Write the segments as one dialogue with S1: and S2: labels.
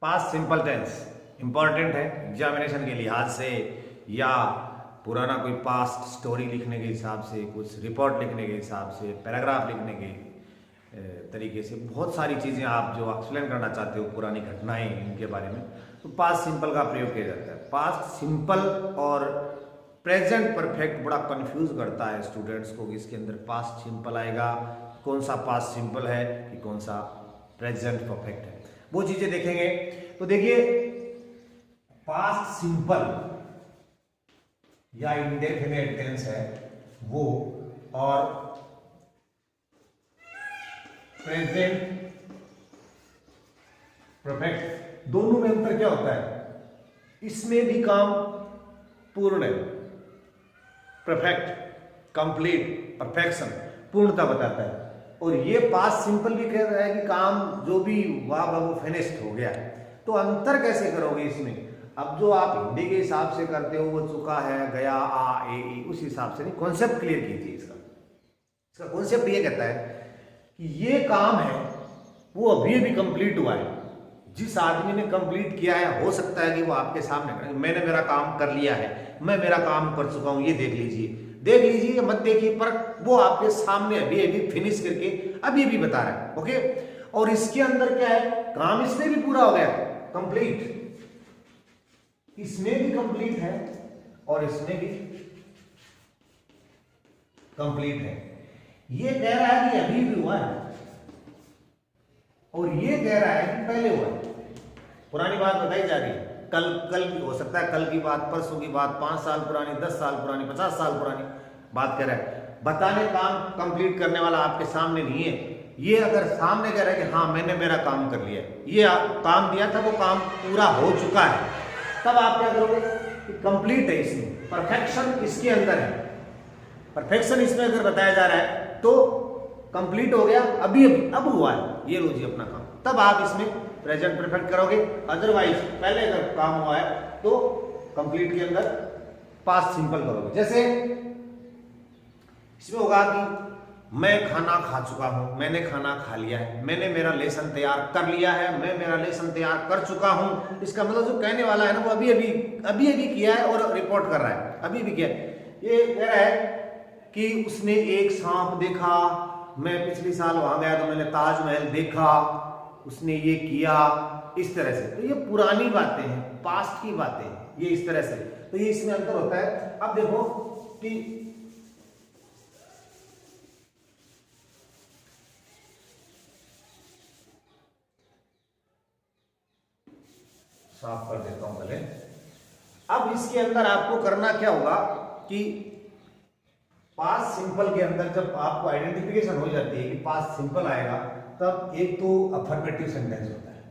S1: Past simple tense important है examination के लिहाज से, या पुराना कोई पास्ट स्टोरी लिखने के हिसाब से, कुछ रिपोर्ट लिखने के हिसाब से, पैराग्राफ लिखने के तरीके से, बहुत सारी चीज़ें आप जो एक्सप्लेन करना चाहते हो पुरानी घटनाएं इनके बारे में, तो पास्ट सिंपल का प्रयोग किया जाता है। पास्ट सिंपल और प्रेजेंट परफेक्ट बड़ा कंफ्यूज करता है स्टूडेंट्स को कि इसके अंदर पास्ट सिंपल आएगा, कौन सा पास्ट सिंपल है कि कौन सा प्रेजेंट परफेक्ट है, वो चीजें देखेंगे। तो देखिए, पास्ट सिंपल या इंडेफिनिट टेंस है वो, और प्रेजेंट परफेक्ट दोनों में अंतर क्या होता है? इसमें भी काम पूर्ण है, परफेक्ट, कंप्लीट, परफेक्शन, पूर्णता बताता है। और ये पास्ट सिंपल भी कह रहा है कि काम जो भी हुआ वो फिनिश्ड हो गया। तो अंतर कैसे करोगे इसमें? अब जो आप हिंदी के हिसाब से करते हो वो चुका है, गया, आ, ए, उस हिसाब से नहीं, कॉन्सेप्ट क्लियर कीजिए। इसका कॉन्सेप्ट ये कहता है कि ये काम है वो अभी अभी कंप्लीट हुआ है, जिस आदमी ने कंप्लीट किया है हो सकता है कि वो आपके सामने, मैंने मेरा काम कर लिया है, मैं मेरा काम कर चुका हूं, ये देख लीजिए मत देखिए, पर वो आपके सामने अभी अभी फिनिश करके अभी अभी बता रहा है। ओके, और इसके अंदर क्या है, काम इसमें भी पूरा हो गया, कंप्लीट, इसमें भी कंप्लीट है और इसमें भी कंप्लीट है। ये कह रहा है कि अभी भी हुआ है और ये कह रहा है कि पहले हुआ है। पुरानी बात बताई जा रही है, कल की हो सकता है, कल की बात, परसों की बात, 5 साल पुरानी, 10 साल पुरानी, 50 साल पुरानी बात कर रहा है। बताने, काम कंप्लीट करने वाला आपके सामने नहीं है। ये अगर सामने कह रहा है कि हाँ मैंने मेरा काम कर लिया, ये काम दिया था, वो काम पूरा हो चुका है, तब आप क्या करोगे कि कंप्लीट है, इसमें परफेक्शन इसके अंदर है, परफेक्शन इसमें अगर बताया जा रहा है तो कंप्लीट हो गया, अभी अभी अब हुआ है, ये लो जी अपना काम, तब आप इसमें प्रेजेंट परफेक्ट करोगे। अदरवाइज पहले अगर काम हुआ है तो कंप्लीट के अंदर पास्ट सिंपल करोगे। जैसे इसमें होगा कि मैं खाना खा चुका हूं, मैंने खाना खा लिया है, मैंने मेरा लेसन तैयार कर लिया है, मैं मेरा लेसन तैयार कर चुका हूं। इसका मतलब जो कहने वाला है ना वो अभी अभी किया है और रिपोर्ट कर रहा है, अभी भी किया है। ये कह रहा है कि उसने एक सांप देखा, मैं पिछले साल वहां गया तो मैंने ताजमहल देखा, उसने ये किया, इस तरह से। तो ये पुरानी बातें हैं, पास्ट की बातें हैं, ये इस तरह से। तो ये इसमें अंतर होता है। अब देखो कि साफ कर देता हूं पहले। अब इसके अंदर आपको करना क्या होगा कि पास्ट सिंपल के अंदर जब आपको आइडेंटिफिकेशन हो जाती है कि पास्ट सिंपल आएगा, तब एक तो अफर्मेटिव सेंटेंस होता है,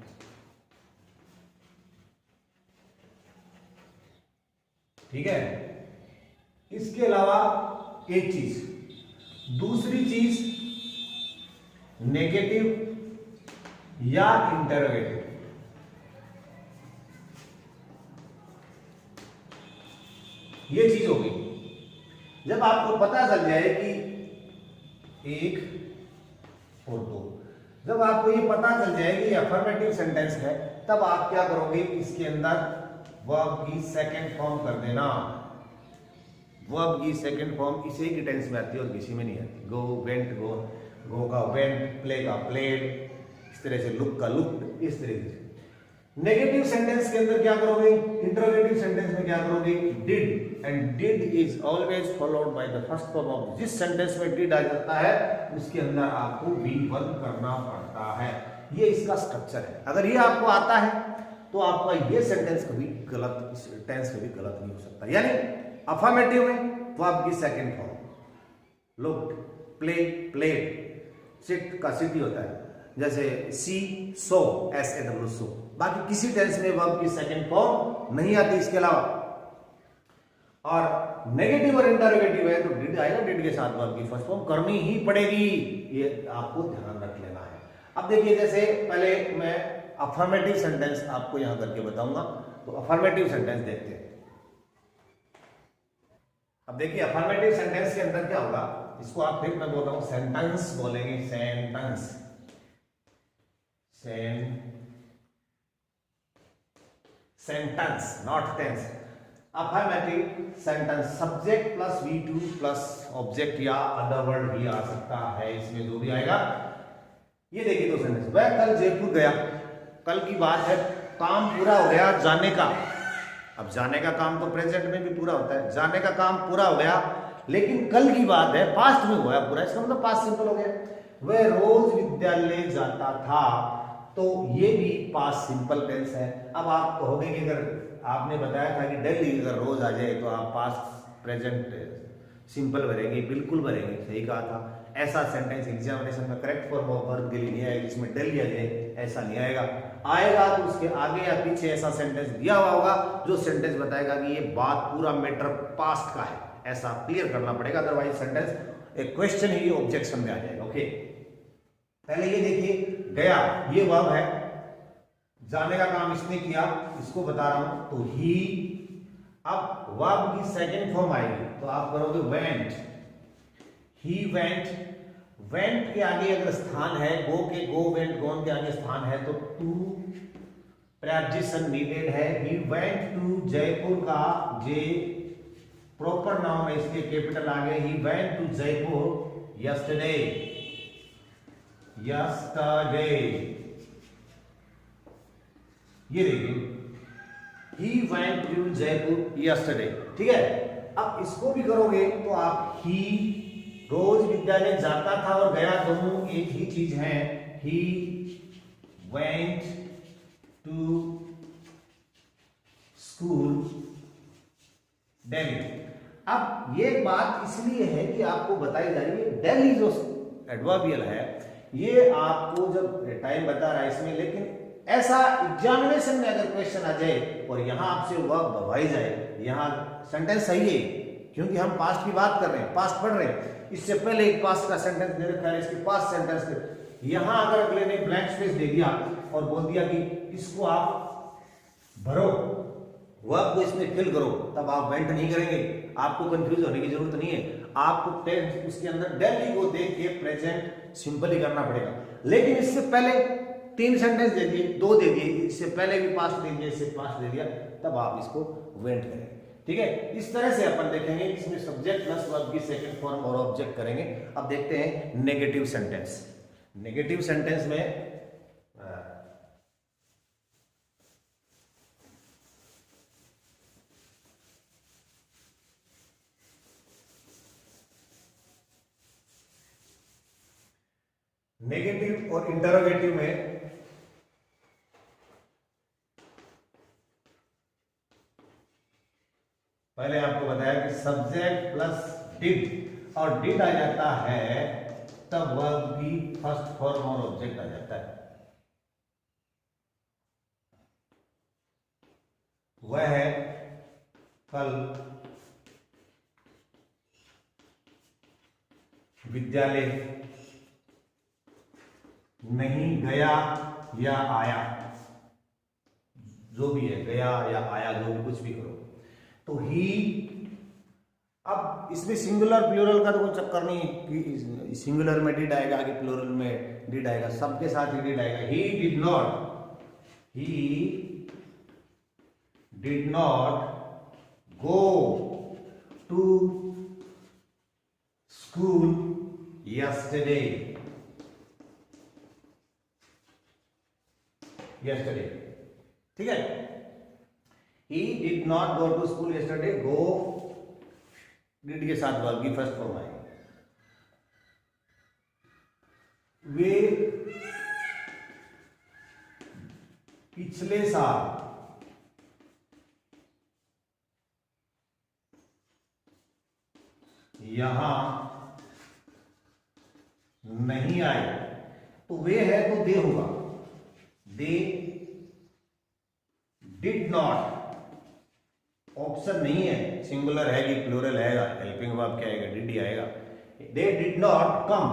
S1: ठीक है। इसके अलावा एक चीज, दूसरी चीज नेगेटिव या इंटरोगेटिव। ये चीज होगी जब आपको पता चल जाए कि 1 और 2, जब आपको ये पता चल जाए कि अफर्मेटिव सेंटेंस है, तब आप क्या करोगे, इसके अंदर वर्ब की सेकंड फॉर्म कर देना। वर्ब की सेकंड फॉर्म इसी की टेंस में आती है और किसी में नहीं आती। गो, वेंट, गो का वेंट, प्ले का प्लेड, इस तरह से लुक का लुक्ड, इस तरीके से। नेगेटिव सेंटेंस के अंदर क्या करोगे, इंटरोगेटिव सेंटेंस में क्या करोगे, did, and did is always followed by the first form of. जिस सेंटेंस में डिड आ जाता है उसके अंदर आपको V1 करना पड़ता है। ये इसका स्ट्रक्चर है। अगर ये आपको आता है तो आपका ये सेंटेंस कभी गलत, टेंस कभी गलत नहीं हो सकता। यानी अफर्मेटिव में वर्ब की second form, looked, play, played, sit का सिटी होता है, जैसे सी, सो, SAW, सो। बाकी किसी टेंस में वर्ब की सेकंड फॉर्म नहीं आती इसके अलावा। और नेगेटिव और इंटरोगेटिव है तो डिड आएगा, डिड के साथ वर्ब की फर्स्ट फॉर्म करनी ही पड़ेगी, ये आपको ध्यान रख लेना है। अब देखिए, जैसे पहले मैं अफर्मेटिव सेंटेंस आपको यहां करके बताऊंगा, तो अफर्मेटिव सेंटेंस देखते हैं। अब देखिए अफर्मेटिव सेंटेंस के अंदर क्या होगा, इसको आप फिर मैं बोल रहा हूं सेंटेंस बोलेंगे, sentence, sentence not tense. Affirmative sentence subject plus V2 plus object या अदर वर्ड भी आ सकता है, इसमें जो भी आएगा। ये देखिए दो सेंटेंस, वह कल जयपुर गया, कल की बात है, काम पूरा हो गया जाने का। अब जाने का काम तो प्रेजेंट में भी पूरा होता है, जाने का काम पूरा हो गया, लेकिन कल की बात है पास्ट में हुआ है पूरा, इसका मतलब पास्ट सिंपल हो गया। वह रोज विद्यालय जाता था, तो ये भी पास्ट सिंपल टेंस है। अब आप कहोगे कि अगर आपने बताया था कि डेली अगर रोज आ जाए तो आप पास्ट प्रेजेंट सिंपल भरेंगे, बिल्कुल भरेंगे, सही कहा था। ऐसा सेंटेंस एग्जामिनेशन में करेक्ट फॉर्म ऑफ वर्ब के लिए नहीं आएगा, जिसमें डेली आ जाए, ऐसा नहीं आएगा। आएगा तो उसके आगे या पीछे ऐसा सेंटेंस दिया हुआ होगा जो सेंटेंस बताएगा कि ये बात पूरा मैटर पास्ट का है, ऐसा क्लियर करना पड़ेगा, अदरवाइज सेंटेंस एक क्वेश्चन ही ऑब्जेक्शन में आ जाएगा। ओके, पहले ये देखिए, गया ये वर्ब है, जाने का काम इसने किया, इसको बता रहा हूं, तो ही। अब वर्ब की सेकंड फॉर्म आएगी तो आप करोगे वेंट, ही वेंट। वेंट के आगे अगर स्थान है, गो के गो, वेंट गोन के आगे स्थान है तो टू प्रेपोजिशन नीडेड है। ही वेंट टू, जयपुर का जे प्रॉपर नाउन है, इसके कैपिटल आ गए। He went to Jaipur yesterday, yesterday. ये देखिए, he went to Jaipur yesterday, ठीक है। अब इसको भी करोगे तो आप ही, रोज विद्यालय जाता था और गया दोनों एक ही चीज है। He went to school daily. अब ये बात इसलिए है कि आपको बताई जा रही है, डेली जो एडवर्बियल है ये आपको जब टाइम बता रहा है इसमें, लेकिन ऐसा एग्जामिनेशन में अगर क्वेश्चन आ जाए और यहां आपसे वर्ब भरवाई जाए, यहां सेंटेंस सही है क्योंकि हम पास्ट की बात कर रहे हैं, पास्ट पढ़ रहे हैं, इससे पहले एक पास्ट का सेंटेंस दे रखा है, इसके पास्ट सेंटेंस के यहां अगर अगले ने ब्लैंक स्पेस दे दिया और बोल दिया कि इसको आप भरो, वर्ब को इसमें फिल करो, तब आप वेंट नहीं करेंगे, आपको कंफ्यूज होने की जरूरत नहीं है। आपको टेंस उसके अंदर डेली को देख के प्रेजेंट सिंपल ही करना पड़ेगा। लेकिन इससे पहले तीन सेंटेंस दे दिए, दो दे दिए, इससे पहले भी पास्ट दे दिया, इससे पास्ट दे दिया, तब आप इसको वेंट करेंगे, ठीक है। इस तरह से अपन देखेंगे, इसमें सब्जेक्ट प्लस वर्ब की सेकंड फॉर्म और ऑब्जेक्ट करेंगे। अब देखते हैं नेगेटिव सेंटेंस। नेगेटिव सेंटेंस में नेगेटिव और इंटरोगेटिव में पहले आपको बताया कि सब्जेक्ट प्लस डिड, और डिड आ जाता है तब वर्ब की फर्स्ट फॉर्म और ऑब्जेक्ट आ जाता है। वह है कल विद्यालय नहीं गया या आया, जो भी है, गया या आया, जो भी कुछ भी करो। तो ही, अब इसमें सिंगुलर प्लूरल का तो कोई चक्कर नहीं कि सिंगुलर में डिड आएगा कि प्लूरल में डिड आएगा, सबके साथ ही डिड आएगा। He did not go to school yesterday, ठीक है। He did not go to school yesterday, go did के साथ वर्ब की फर्स्ट फॉर्म आएगी। वे पिछले साल यहां नहीं आए, तो वे है तो दे होगा, दे डिड नॉट, ऑप्शन नहीं है, सिंगुलर है कि प्लूरल है, हेल्पिंग वर्ब क्या आएगा, डिड ही आएगा। दे डिड नॉट कम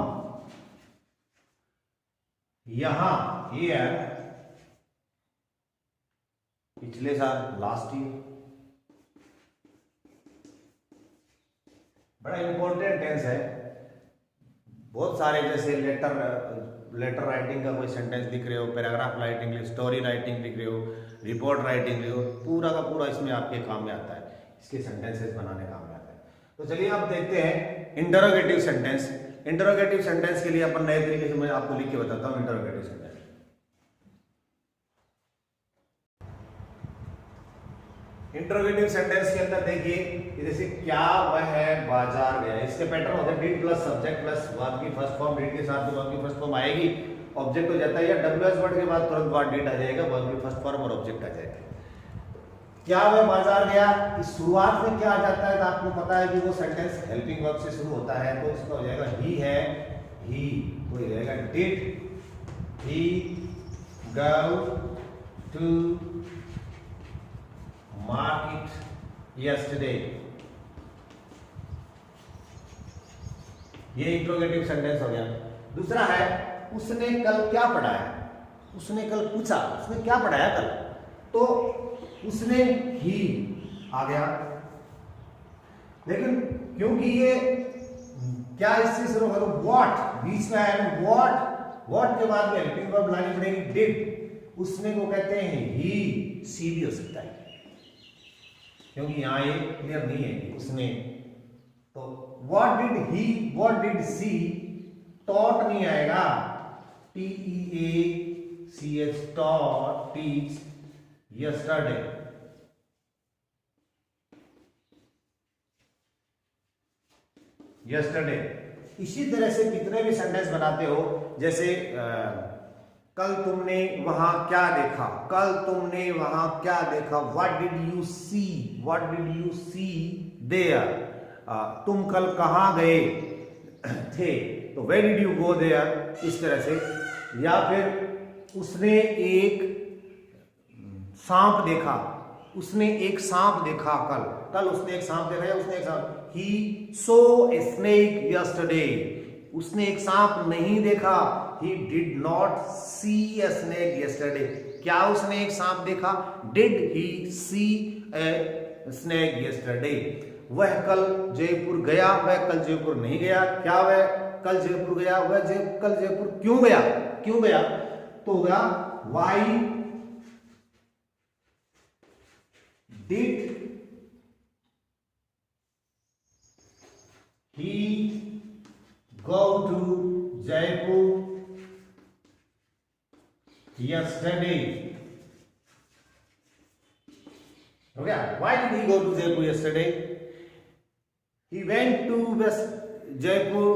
S1: यहां, हियर, पिछले साल, लास्ट ईयर। बड़ा इंपॉर्टेंट टेंस है, बहुत सारे जैसे लेटर लेटर राइटिंग का कोई सेंटेंस लिख रहे हो, पैराग्राफ राइटिंग, स्टोरी राइटिंग लिख रहे हो, रिपोर्ट राइटिंग लिख रहे हो, पूरा का पूरा इसमें आपके काम में आता है, इसके सेंटेंसेस बनाने काम में आता है। तो चलिए आप देखते हैं इंटरोगेटिव सेंटेंस। इंटरोगेटिव सेंटेंस के लिए अपन नए तरीके से मैं आपको लिख के बताता हूँ इंटरोगेटिव सेंटेंस। इंटरोगेटिव सेंटेंस के अंदर देखिए जैसे क्या वह बाजार गया, इसके पैटर्न होते हैं did plus subject plus verb की फर्स्ट फॉर्म, डिड के साथ वर्ब की फर्स्ट फॉर्म आएगी, ऑब्जेक्ट हो जाता है, या डब्ल्यूएस वर्ड के बाद तुरंत बाद डिड आ जाएगा, वर्ब की फर्स्ट फॉर्म और ऑब्जेक्ट आ जाएगा। क्या वह बाजार गया, इस शुरुआत में क्या आ जाता है तो आपको पता है कि वो सेंटेंस हेल्पिंग वर्ब से शुरू होता है, तो इसका हो जाएगा ही है, ही तो हो जाएगा did he go to market yesterday. ये इंट्रोगेटिव सेंटेंस हो गया। दूसरा है उसने कल क्या पढ़ाया, उसने कल पूछा उसने क्या पढ़ाया कल, तो उसने ही आ गया। लेकिन क्योंकि ये क्या इससे शुरू होगा, व्हाट बीच में आया ना, व्हाट के बाद में हेल्पिंग वर्ब लानी पड़ेगी डिड, उसने को कहते हैं ही, सी भी हो सकता है क्योंकि यहां ये क्लियर नहीं है उसने, तो what did he, what did see, taught नहीं आएगा, TEACH taught, teach yesterday. Yesterday. इसी तरह से कितने भी सेंटेंस बनाते हो, जैसे कल तुमने वहां क्या देखा, कल तुमने वहां क्या देखा, what did you see, what did you see there, तुम कल कहां गए थे, तो where did you go there, इस तरह से। या फिर उसने एक सांप देखा, उसने एक सांप देखा कल उसने एक सांप देखा, उसने एक सांप, ही सो ए स्नेक यस्टरडे, उसने एक सांप नहीं देखा, he did not see a snake yesterday, क्या उसने एक सांप देखा, did he see a snake yesterday। वह कल जयपुर गया, वह कल जयपुर नहीं गया, क्या वह कल जयपुर गया, वह कल जयपुर क्यों गया, तो होगा why did he go to Jaipur yesterday। हो गया, why did he go to Jaipur yesterday, he went to Jaipur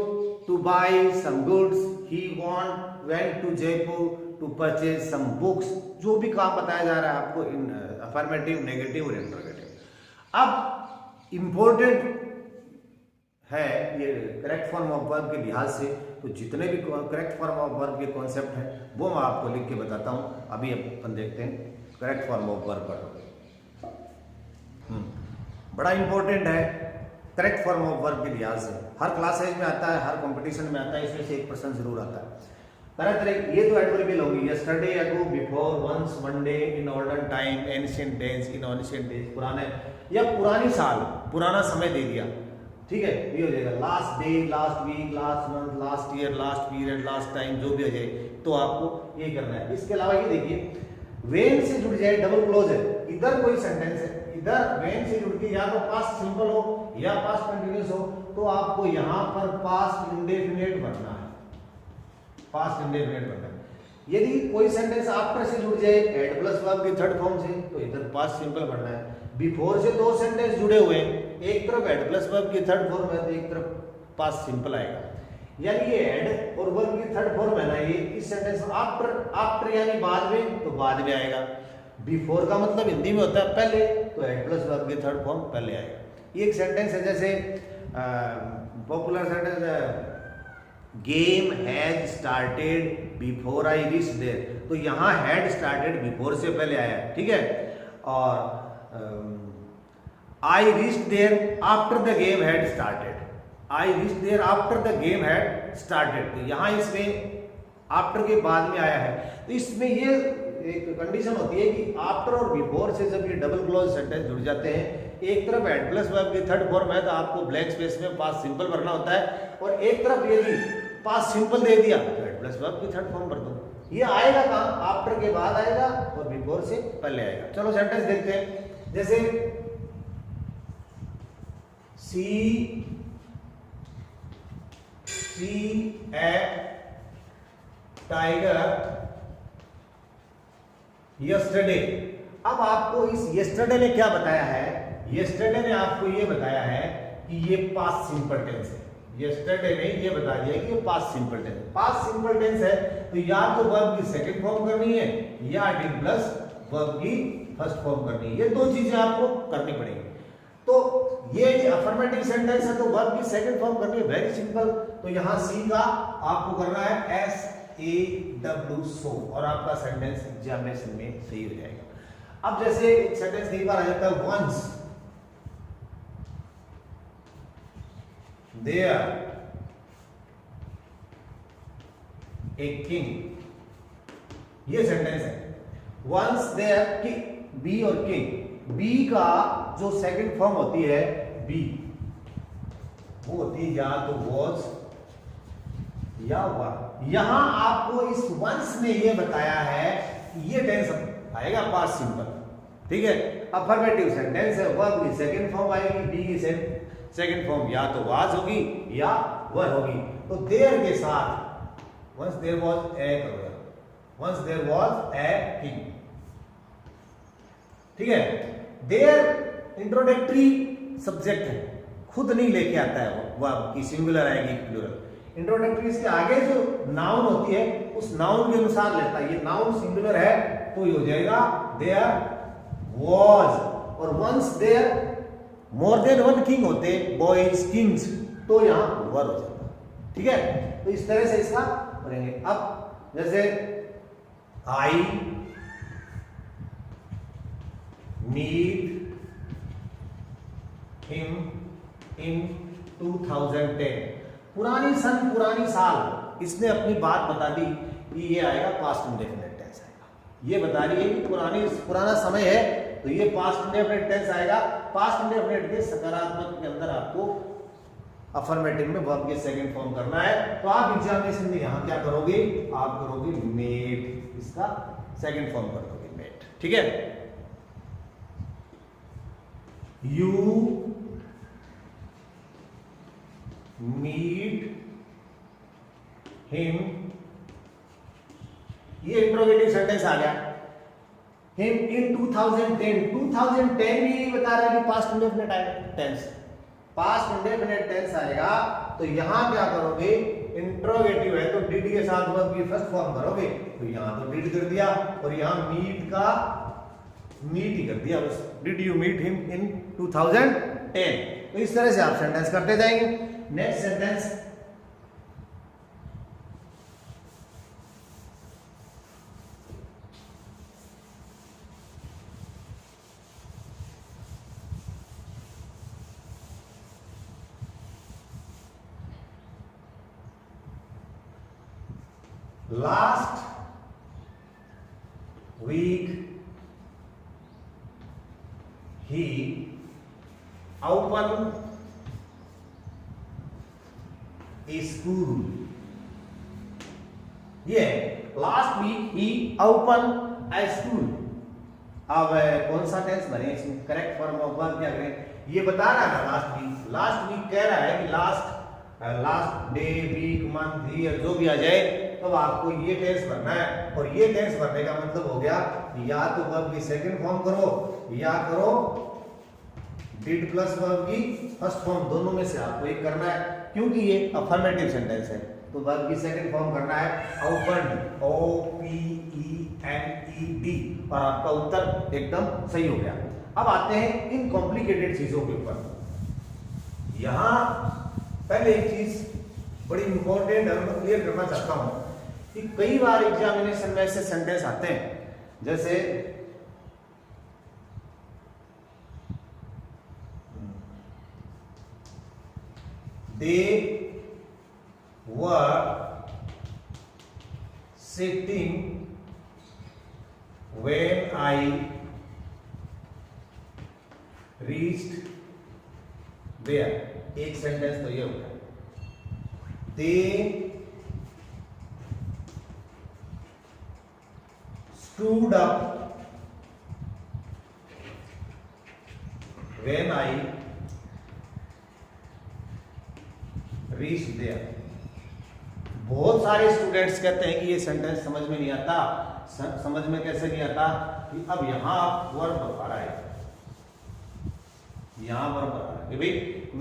S1: to buy some goods, he went to Jaipur to purchase some books। जो भी काम बताया जा रहा है आपको इन अफर्मेटिव, नेगेटिव और इंटरोगेटिव। अब इंपॉर्टेंट है ये करेक्ट फॉर्म ऑफ वर्ब के लिहाज से, तो जितने भी करेक्ट फॉर्म ऑफ वर्ब के कॉन्सेप्ट हैं वो मैं आपको लिख के बताता हूं। अभी अपन देखते हैं करेक्ट फॉर्म ऑफ वर्ब का बड़ा इंपॉर्टेंट है करेक्ट फॉर्म ऑफ वर्ब के लिहाज से, हर क्लासेज में आता है, हर कंपटीशन में आता है, इसमें से एक प्रश्न जरूर आता है। तरह तरह ये तो एडवर्बियल होगी, yesterday, ago, before, once, one day, in olden time, ancient days, in ancient days, पुराने या पुरानी साल, पुराना समय दे दिया, ठीक है, ये हो जाएगा last day, last week, last month, last year, last period, last time, जो भी हो जाए तो आपको ये करना है। इसके अलावा ये देखिए वेन से जुड़ जाए, डबल क्लोज है, इधर कोई सेंटेंस है, इधर वेन से जुड़ के या तो पास्ट सिंपल हो या पास्ट कंटिन्यूअस हो, तो आपको यहां पर पास्ट इंडेफिनिट भरना है, पास्ट इंडेफिनिट भरना है। यदि कोई सेंटेंस आफ्टर से जुड़ जाए एड प्लस वर्ब की थर्ड फॉर्म से, तो इधर पास्ट सिंपल भरना है। बिफोर से दो सेंटेंस जुड़े हुए हैं, एक तरफ एड प्लस वर्ब की थर्ड फॉर्म है तो एक तरफ पास्ट सिंपल आएगा, यानी ये एड और वर्ब की थर्ड फॉर्म है ना, ये इस सेंटेंस आफ्टर यानी बाद में, तो बाद में आएगा। बिफोर का मतलब हिंदी में होता है पहले, तो एड प्लस वर्ब की थर्ड फॉर्म पहले आएगा। ये एक सेंटेंस है, जैसे पॉपुलर सेंटेंस है, game has started before I reach there, तो यहां हैड स्टार्टेड बिफोर से पहले आया, ठीक है। और I reached there after the game had started, I reached there after the game had started, तो यहां इसमें आफ्टर के बाद में आया है। तो इसमें ये एक कंडीशन होती है कि आफ्टर और बिफोर से जब ये डबल क्लोज सेंटेंस जुड़ जाते हैं, एक तरफ एड प्लस वर्ब की थर्ड फॉर्म है तो आपको ब्लैंक स्पेस में पास्ट सिंपल भरना होता है, और एक तरफ यदि पास्ट सिंपल दे दिया तो एड प्लस वर्ब की थर्ड फॉर्म भर दो। ये आएगा काम आफ्टर के बाद आएगा और बिफोर से पहले आएगा। चलो सेंटेंस देखते हैं। जैसे सी ए टाइगर यस्टरडे। अब आपको इस यस्टरडे ने क्या बताया है? यस्टरडे ने आपको ये बताया है कि ये पास्ट सिंपल टेंस है। यस्टरडे ने ये बता दिया कि ये पास्ट सिंपल टेंस है। पास्ट सिंपल टेंस है तो या तो वर्ब की सेकंड फॉर्म करनी है या डिड प्लस वर्ब की फर्स्ट फॉर्म करनी है। ये दो चीजें आपको करनी पड़ेगी। तो ये अफर्मेटिव सेंटेंस है तो वर्ब की सेकंड फॉर्म करनी है, वेरी सिंपल। तो यहां सी का आपको करना है SAW सो और आपका सेंटेंस एग्जामिनेशन में सही हो जाएगा। अब जैसे एक सेंटेंस कई बार आ जाता है वंस देयर ए किंग। ये सेंटेंस है वंस देयर किंग, बी और किंग। बी का जो सेकंड फॉर्म होती है बी, वो होती है या तो वॉज या वर। यहां आपको इस वंस ने ये बताया है कि ये टेंस आएगा पास्ट सिंपल, ठीक है। अफर्मेटिव सेंटेंस है, वर्ब की सेकंड फॉर्म आएगी, बी की सेकंड फॉर्म या तो वाज होगी या वर होगी। तो देयर के साथ वंस देयर वाज ए करोगे, once there was a king, ठीक है। देयर इंट्रोडक्टरी सब्जेक्ट है, खुद नहीं लेके आता है वो, वर्ब की सिंगुलर आएगी प्लूरल। इंट्रोडक्टरी इसके आगे जो नाउन होती है उस नाउन के अनुसार लेता है। ये नाउन सिंगुलर है तो ये हो जाएगा देयर वाज। और once there more than one king होते, बॉयज किंग्स, तो यहां वर हो जाता, ठीक है। तो इस तरह से इसका करेंगे। अब जैसे आई मीट हिम इन 2010। पुरानी सन, पुरानी साल, इसने अपनी बात बता दी कि ये आएगा पास्ट इंडेफिनिट टेंस आएगा। ये बता रही है कि पुराना समय है तो ये पास्ट इंडेफिनिट टेंस आएगा। पास्ट इंडेफिनिट के सकारात्मक के अंदर आपको अफर्मेटिव में वर्ब के सेकंड फॉर्म करना है। तो आप एग्जामिनेशन में यहां क्या करोगे? आप करोगे मेड, इसका सेकंड फॉर्म कर दोगे मेड, ठीक है। यू मीट हिम, ये इंट्रोगेटिव सेंटेंस आ गया। हिम इन 2010, 2010 भी बता रहा है कि past indefinite tense, past indefinite tense आएगा। तो यहां क्या करोगे? इंट्रोगेटिव है तो डिड के साथ वर्ब की फर्स्ट फॉर्म करोगे। तो यहां तो डिड कर दिया और यहां मीट का मीट ही कर दिया बस। Did you meet him in 2010। तो इस तरह से आप सेंटेंस करते जाएंगे। Next sentence, last week he open school. ये last week he open a school. अब कौन सा टेंस बने इसमें? करेक्ट फॉर्म ऑफ वर्ब क्या करें? ये बता रहा है लास्ट वीक, लास्ट वीक कह रहा है कि last day, week, month, year जो भी आ जाए तब आपको ये टेंस भरना है। और ये टेंस भरने का मतलब हो गया या तो वर्ब की सेकंड फॉर्म करो या करो डिड प्लस वर्ब की फर्स्ट फॉर्म, दोनों में से आपको एक करना है। क्योंकि ये अफर्मेटिव सेंटेंस है तो वर्ब की सेकंड फॉर्म करना है ओपन, OPENED, और आपका उत्तर एकदम सही हो गया। अब आते हैं इन कॉम्प्लिकेटेड चीजों के ऊपर। यहां पहले एक चीज बड़ी इंपॉर्टेंट है, मैं क्लियर करना चाहता हूं कि कई बार एग्जामिनेशन में ऐसे सेंटेंस आते हैं जैसे they were sitting when I reached there. एक सेंटेंस तो ये होगा दे stood up when I reached there। बहुत सारे स्टूडेंट्स कहते हैं कि ये सेंटेंस समझ में नहीं आता। समझ में कैसे नहीं आता कि अब यहां वर्ब आ रहा है, यहां वर्ब आ रहा है कि भाई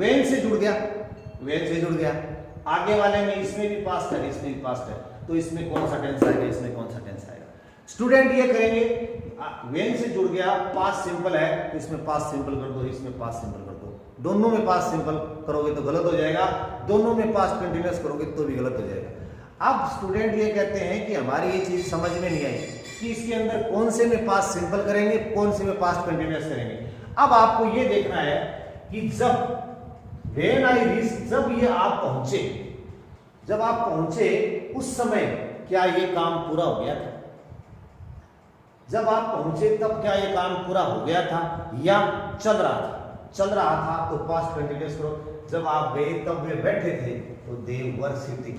S1: when से जुड़ गया, when से जुड़ गया, आगे वाले में इसमें भी पास्ट है, इसमें भी पास्ट है, तो इसमें कौन सा टेंस आएगा, इसमें कौन सा टेंस आएगा। स्टूडेंट ये करेंगे when से जुड़ गया, पास्ट सिंपल है तो इसमें पास्ट सिंपल कर दो, इसमें पास्ट सिंपल कर दो। दोनों में पास्ट सिंपल करोगे तो गलत हो जाएगा, दोनों में पास्ट कंटिन्यूअस करोगे तो भी गलत हो जाएगा। अब स्टूडेंट ये कहते हैं कि हमारी ये चीज समझ में नहीं आई कि इसके अंदर कौन से में पास्ट सिंपल करेंगे, कौन से में पास्ट कंटिन्यूअस करेंगे। अब आपको ये देखना है कि जब when I reached, जब ये आप पहुंचे, जब आप पहुंचे उस समय क्या ये काम पूरा हो गया था? जब आप पहुंचे तब क्या ये काम पूरा हो गया था या चल रहा था? चल रहा था तो पास्ट कंटिन्यूअस करो। जब आप गए तब वे बैठे थे तो दे वर सिटिंग,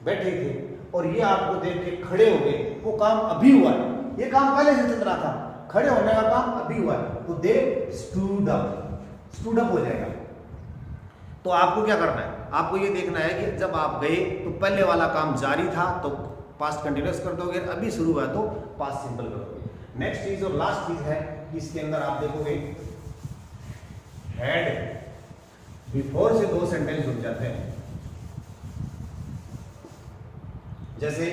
S1: बैठे थे, और ये आपको देख के खड़े हो गए, वो काम अभी हुआ है, ये काम पहले से चल रहा था, खड़े होने का काम अभी हुआ है, तो they stood up, stood up हो जाएगा। तो आपको क्या करना है, आपको ये देखना है कि जब आप गए तो पहले वाला काम जारी था तो पास्ट कंटिन्यूअस कर दोगे, अभी शुरू हुआ तो पास्ट सिंपल करोगे। नेक्स्ट चीज और लास्ट चीज है, इसके अंदर आप देखोगे हैड बिफोर से दो सेंटेंस जुड़ जाते हैं। जैसे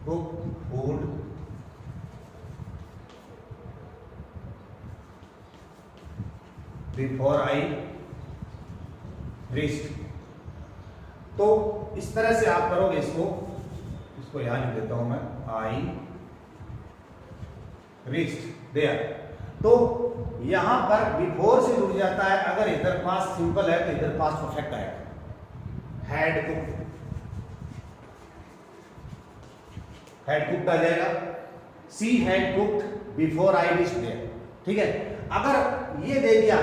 S1: cook food before I reached, तो इस तरह से आप करोगे। इसको यहां लिख देता हूं मैं, आई रीच्ड देयर। तो यहां पर बिफोर से जुड़ जाता है, अगर इधर पास्ट सिंपल है तो इधर पास्ट परफेक्ट आएगा। हैड कुक्ड, हैड कुक्ड आ जाएगा। She had cooked before I reached there, ठीक है। अगर ये दे दिया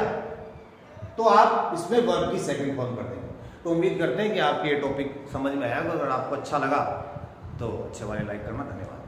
S1: तो आप इसमें वर्ब की सेकंड फॉर्म कर देंगे। तो उम्मीद करते हैं कि आपके ये टॉपिक समझ में आया। अगर आपको अच्छा लगा तो अच्छे वाले लाइक करना। धन्यवाद।